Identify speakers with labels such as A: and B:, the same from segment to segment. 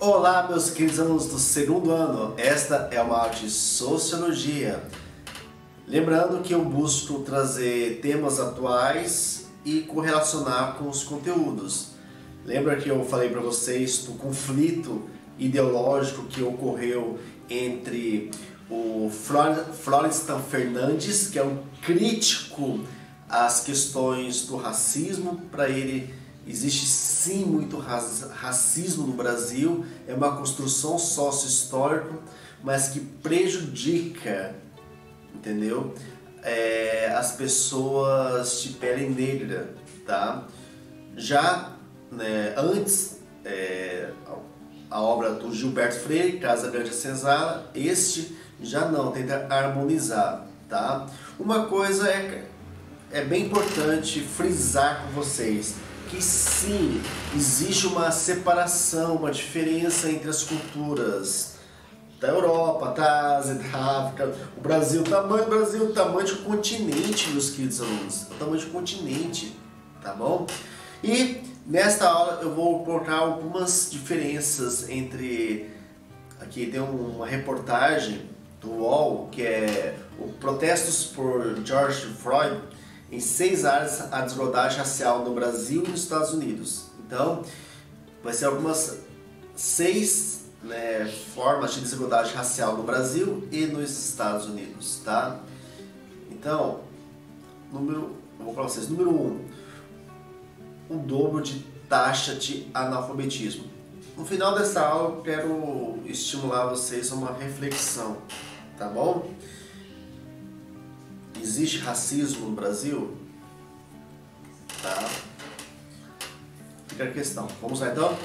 A: Olá, meus queridos alunos do segundo ano, esta é uma aula de Sociologia. Lembrando que eu busco trazer temas atuais e correlacionar com os conteúdos. Lembra que eu falei para vocês do conflito ideológico que ocorreu entre o Florestan Fernandes, que é um crítico às questões do racismo. Para ele existe sim muito racismo no Brasil, é uma construção sócio-histórica, mas que prejudica, entendeu? As pessoas de pele negra, tá? Já antes, a obra do Gilberto Freire, Casa Grande e Senzala, este já não, tenta harmonizar, tá? Uma coisa é bem importante frisar com vocês, que sim, existe uma separação, uma diferença entre as culturas da Europa, da Ásia, da África, o Brasil, o tamanho de um continente, meus queridos alunos, o tamanho de um continente, tá bom? E nesta aula eu vou colocar algumas diferenças entre, aqui tem uma reportagem do UOL, que é o Protestos por George Floyd, em 6 áreas a desigualdade racial no Brasil e nos Estados Unidos. Então, vai ser algumas 6 formas de desigualdade racial no Brasil e nos Estados Unidos, tá? Então, eu vou para vocês. Número 1, o dobro de taxa de analfabetismo. No final dessa aula, eu quero estimular vocês a uma reflexão, tá bom? Existe racismo no Brasil? Tá? Fica a questão. Vamos lá então?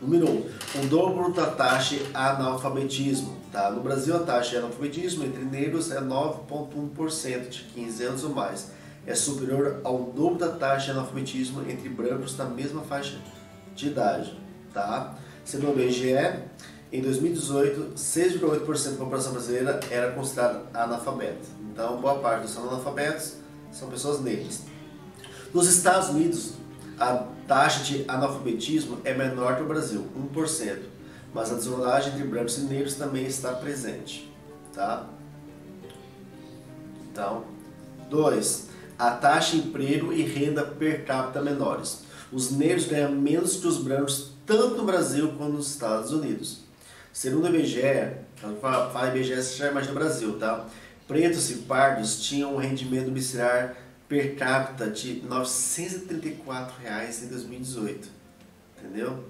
A: Número 1. O dobro da taxa de analfabetismo. Tá? No Brasil, a taxa de analfabetismo entre negros é 9,1% de 15 anos ou mais. É superior ao dobro da taxa de analfabetismo entre brancos da mesma faixa de idade. Tá? Segundo o IBGE, em 2018, 6,8% da população brasileira era considerada analfabeta. Então, boa parte dos analfabetos são pessoas negras. Nos Estados Unidos, a taxa de analfabetismo é menor que o Brasil, 1%. Mas a desigualdade entre brancos e negros também está presente. Tá? Então, 2. A taxa de emprego e renda per capita menores. Os negros ganham menos que os brancos, tanto no Brasil quanto nos Estados Unidos. Segundo o IBGE, quando fala IBGE, você já imagina o Brasil, tá? Pretos e pardos tinham um rendimento domiciliar per capita de R$ 934 em 2018, entendeu?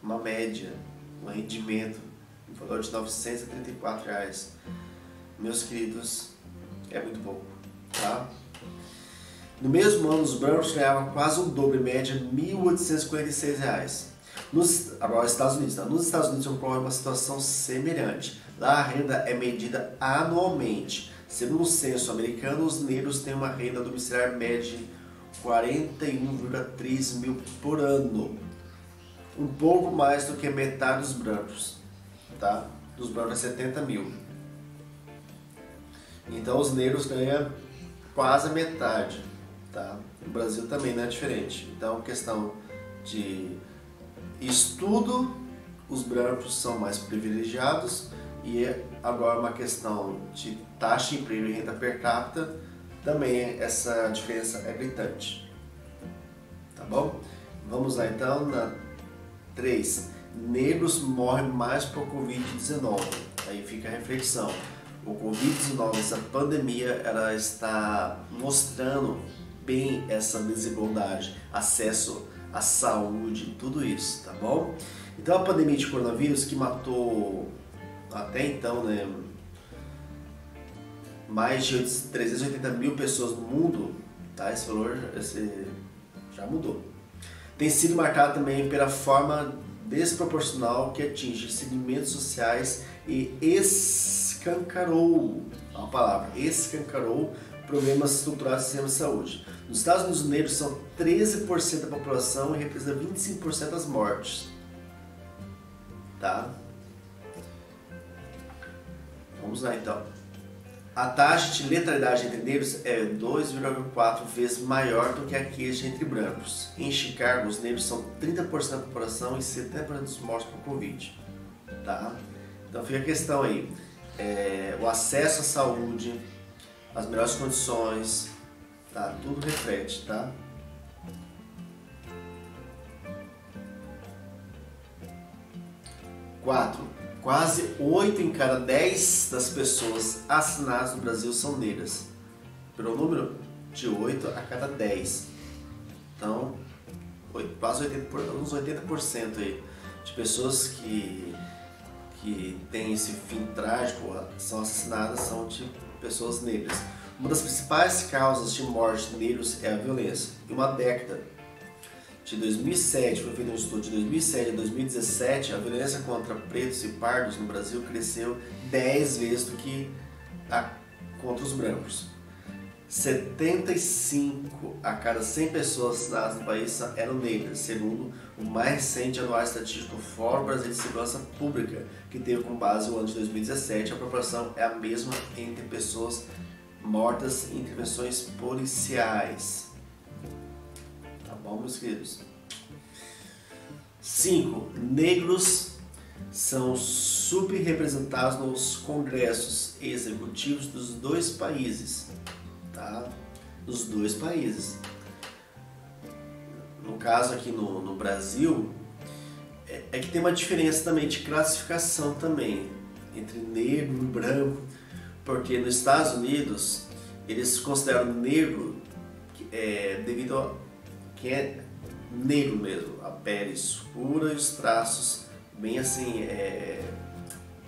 A: Uma média, um rendimento, um valor de R$ 934. Meus queridos, é muito pouco, tá? No mesmo ano, os brancos ganhavam quase o dobro, em média, R$ 1.846. Agora, Estados Unidos. Tá? Nos Estados Unidos ocorre uma situação semelhante. Lá a renda é medida anualmente. Segundo o censo americano, os negros têm uma renda domiciliar média de 41,3 mil por ano. Um pouco mais do que metade dos brancos. Tá? Dos brancos é 70 mil. Então os negros ganham quase a metade. Tá? No Brasil também não é diferente. Então, questão de estudo, os brancos são mais privilegiados, e agora uma questão de taxa de emprego e renda per capita, também essa diferença é gritante. Tá bom? Vamos lá então na 3. Negros morrem mais por Covid-19. Aí fica a reflexão. O Covid-19, essa pandemia, ela está mostrando bem essa desigualdade, acesso à saúde, tudo isso, tá bom? Então a pandemia de coronavírus, que matou até então, mais de 380 mil pessoas no mundo, tá? Esse valor já mudou. Tem sido marcado também pela forma desproporcional que atinge segmentos sociais e escancarou problemas estruturais do sistema de saúde. Nos Estados Unidos, os negros são 13% da população e representam 25% das mortes. Tá? Vamos lá então. A taxa de letalidade entre negros é 2,4 vezes maior do que a queixa entre brancos. Em Chicago, os negros são 30% da população e 70% dos mortos por Covid. Tá? Então fica a questão aí. O acesso à saúde, as melhores condições, tá? Tudo reflete, tá? Quase 8 em cada 10 das pessoas assassinadas no Brasil são negras. Pelo número de 8 a cada 10. Então, quase 80%, uns 80% aí de pessoas que têm esse fim trágico, são assassinadas, são de pessoas negras. Uma das principais causas de morte de negros é a violência. Em uma década, de 2007, foi feito um estudo de 2007 a 2017, a violência contra pretos e pardos no Brasil cresceu 10 vezes do que contra os brancos. 75 a cada 100 pessoas assassinadas no país eram negras, segundo o mais recente anuário estatístico do Fórum Brasileiro de Segurança Pública, que teve como base o ano de 2017. A proporção é a mesma entre pessoas mortas em intervenções policiais. Bom, meus queridos. 5. Negros são subrepresentados nos congressos executivos dos dois países. Tá? Dos dois países. No caso aqui no Brasil, é que tem uma diferença também de classificação também entre negro e branco, porque nos Estados Unidos eles consideram negro devido a que é negro mesmo, a pele escura e os traços bem assim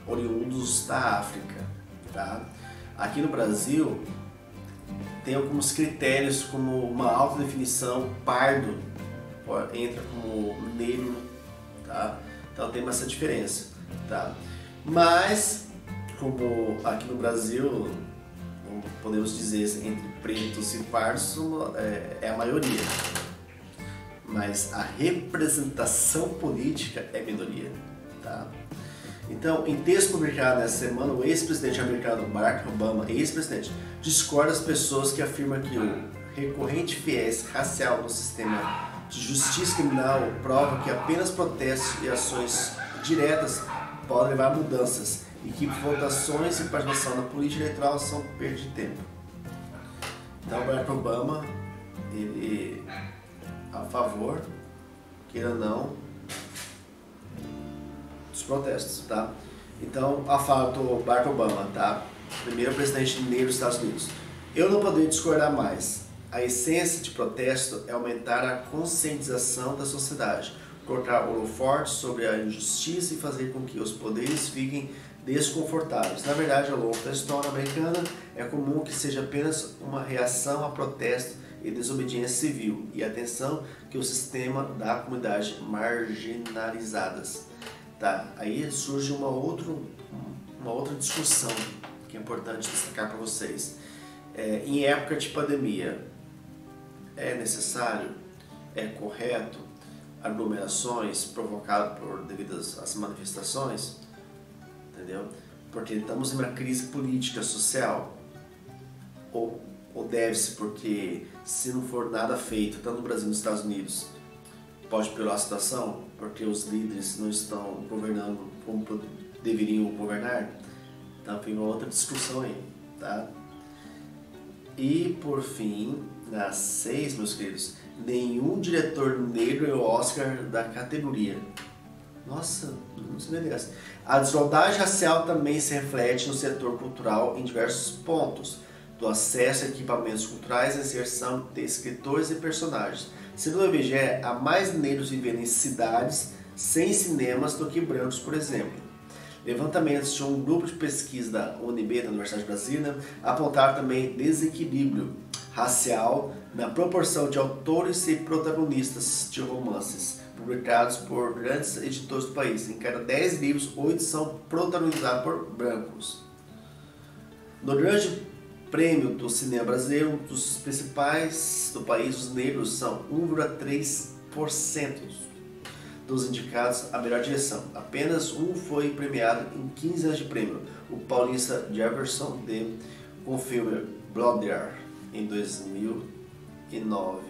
A: oriundos da África, tá? Aqui no Brasil tem alguns critérios como uma alta definição, pardo entra como negro, tá? Então tem essa diferença, tá? Mas como aqui no Brasil podemos dizer entre pretos e pardos é a maioria. Mas a representação política é minoria, tá? Então, em texto publicado nessa semana, o ex-presidente americano Barack Obama, ex-presidente, discorda das pessoas que afirmam que o recorrente viés racial no sistema de justiça criminal prova que apenas protestos e ações diretas podem levar a mudanças e que votações e participação na política eleitoral são perda de tempo. Então, Barack Obama, ele a favor, queira ou não, dos protestos, tá? Então, a fala do Barack Obama, tá? Primeiro presidente negro dos Estados Unidos. Eu não poderia discordar mais. A essência de protesto é aumentar a conscientização da sociedade, colocar holofotes sobre a injustiça e fazer com que os poderes fiquem desconfortáveis. Na verdade, ao longo da história americana, é comum que seja apenas uma reação a protesto e desobediência civil e atenção que o sistema da comunidade marginalizadas. Tá? Aí surge uma outra discussão que é importante destacar para vocês. Em época de pandemia, é necessário, é correto aglomerações provocadas devido às manifestações? Entendeu? Porque estamos em uma crise política, social, ou deve-se porque se não for nada feito, tanto no Brasil como nos Estados Unidos, pode piorar a situação, porque os líderes não estão governando como deveriam governar? Então fica uma outra discussão aí, tá? E por fim, na 6, meus queridos, nenhum diretor negro é o Oscar da categoria. Nossa, não sabia dessa. A desigualdade racial também se reflete no setor cultural em diversos pontos, do acesso a equipamentos culturais e inserção de escritores e personagens. Segundo o IBGE, há mais negros vivendo em cidades sem cinemas do que brancos, por exemplo. Levantamentos de um grupo de pesquisa da UNB, da Universidade de Brasília, apontaram também desequilíbrio racial na proporção de autores e protagonistas de romances publicados por grandes editores do país. Em cada 10 livros, 8 são protagonizados por brancos. No grande prêmio do cinema brasileiro, um dos principais do país, os negros são 1,3% dos indicados à melhor direção. Apenas um foi premiado em 15 anos de prêmio, o paulista Jefferson de com o filme Blonde em 2009.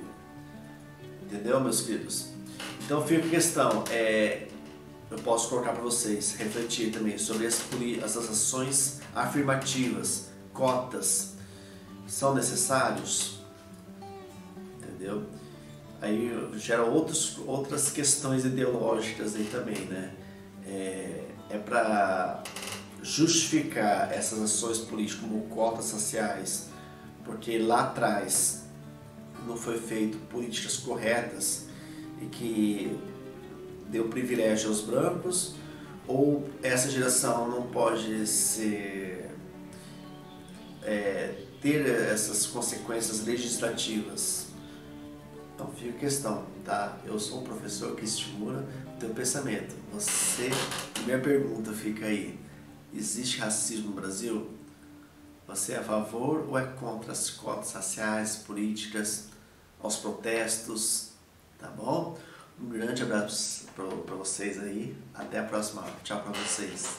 A: Entendeu, meus queridos? Então fica a questão, eu posso colocar para vocês refletir também sobre as ações afirmativas, cotas, são necessários? Entendeu? Aí gera outras questões ideológicas aí também, né? É para justificar essas ações políticas como cotas raciais, porque lá atrás não foi feito políticas corretas e que deu privilégio aos brancos, ou essa geração não pode ter essas consequências legislativas. Então fica a questão, tá? Eu sou um professor que estimula o teu pensamento. Minha pergunta fica aí: existe racismo no Brasil? Você é a favor ou é contra as cotas raciais, políticas, aos protestos? Tá bom? Um grande abraço para vocês aí. Até a próxima aula. Tchau para vocês.